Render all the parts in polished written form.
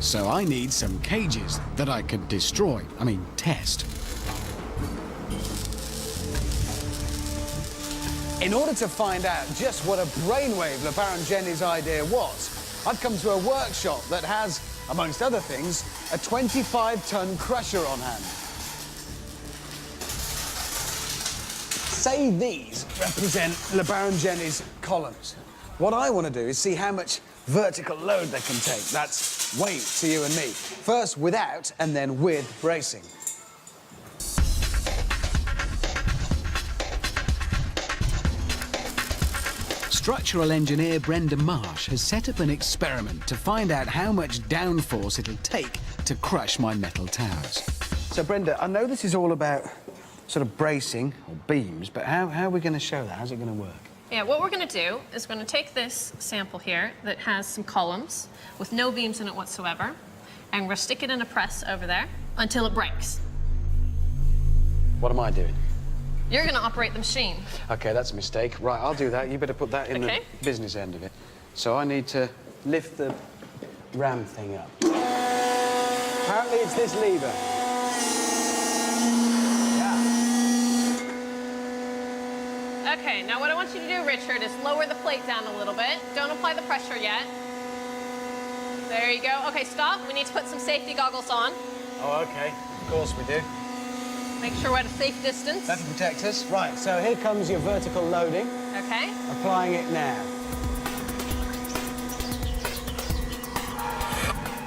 So I need some cages that I could destroy, test. In order to find out just what a brainwave LeBaron Jenny's idea was, I've come to a workshop that has, amongst other things, a 25-ton crusher on hand. Say these represent LeBaron Jenny's columns. What I want to do is see how much vertical load they can take. That's weight to you and me. First without, and then with bracing. Structural engineer Brenda Marsh has set up an experiment to find out how much downforce it'll take to crush my metal towers. So, Brenda, I know this is all about sort of bracing or beams, but how are we going to show that? How's it going to work? Yeah, what we're going to do is we're going to take this sample here that has some columns with no beams in it whatsoever, and we're going to stick it in a press over there until it breaks. What am I doing? You're going to operate the machine. OK, that's a mistake. Right, I'll do that. You better put that in the business end of it. So I need to lift the ram thing up. Apparently it's this lever. Yeah. OK, now what I want you to do, Richard, is lower the plate down a little bit. Don't apply the pressure yet. There you go. OK, stop. We need to put some safety goggles on. Oh, OK. Of course we do. Make sure we're at a safe distance. That'll protect us. Right, so here comes your vertical loading. OK. Applying it now.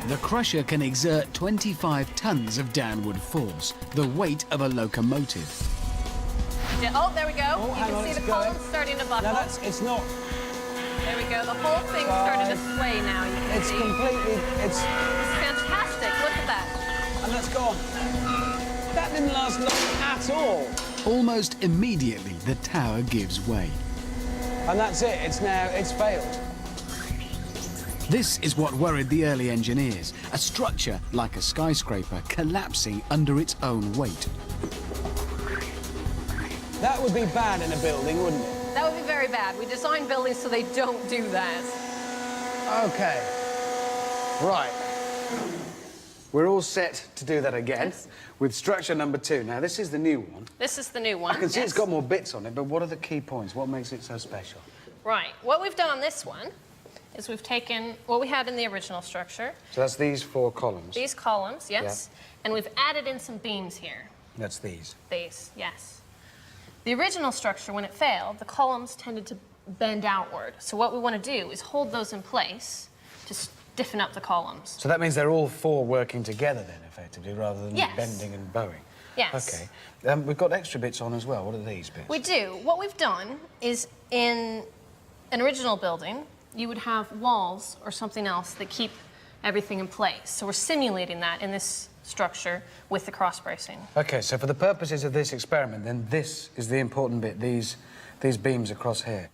The crusher can exert 25 tons of downward force, the weight of a locomotive. Oh, there we go. Oh, you can see the columns starting to buckle. No, it's not... There we go. The whole thing's starting to sway now, you can see. It's fantastic. Look at that. And that's gone. That didn't last long at all. Almost immediately, the tower gives way. And that's it. It's failed. This is what worried the early engineers. A structure like a skyscraper collapsing under its own weight. That would be bad in a building, wouldn't it? That would be very bad. We design buildings so they don't do that. OK. Right. We're all set to do that again with structure number 2. Now, this is the new one. This is the new one. I can see it's got more bits on it, but what are the key points? What makes it so special? Right. What we've done on this one is we've taken what we had in the original structure. So that's these 4 columns? These columns, yes. Yeah. And we've added in some beams here. That's these? These, yes. The original structure, when it failed, the columns tended to bend outward. So what we want to do is hold those in place to stiffen up the columns. So that means they're all 4 working together then, effectively, rather than bending and bowing? Yes. OK. We've got extra bits on as well. What are these bits? We do. What we've done is, in an original building, you would have walls or something else that keep everything in place. So we're simulating that in this structure with the cross bracing. OK, so for the purposes of this experiment, then this is the important bit, these beams across here.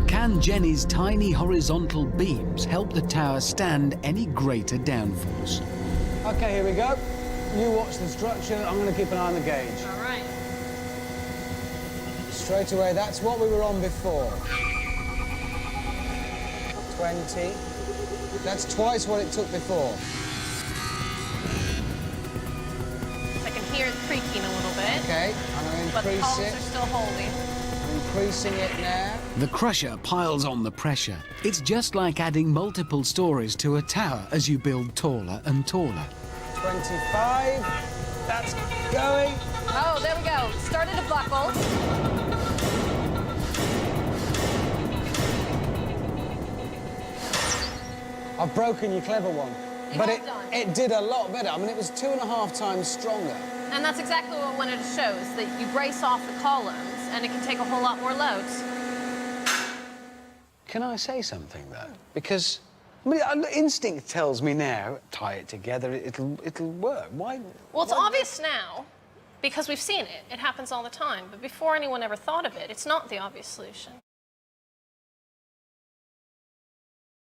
Can Jenny's tiny horizontal beams help the tower stand any greater downforce? OK, here we go. You watch the structure. I'm going to keep an eye on the gauge. All right. Straight away, that's what we were on before. 20. That's twice what it took before. I can hear it creaking a little bit. OK, I'm going to but the increase columns it. are still holding. I'm increasing it now. The crusher piles on the pressure. It's just like adding multiple stories to a tower as you build taller and taller. 25. That's going. Oh, there we go. Started to buckle. I've broken your clever one. But it did a lot better. I mean, it was 2.5 times stronger. And that's exactly what we wanted to show, is that you brace off the columns and it can take a whole lot more loads. Can I say something, though? Because, I mean, instinct tells me now, tie it together, it'll work. Why? Well, it's obvious now, because we've seen it. It happens all the time. But before anyone ever thought of it, it's not the obvious solution.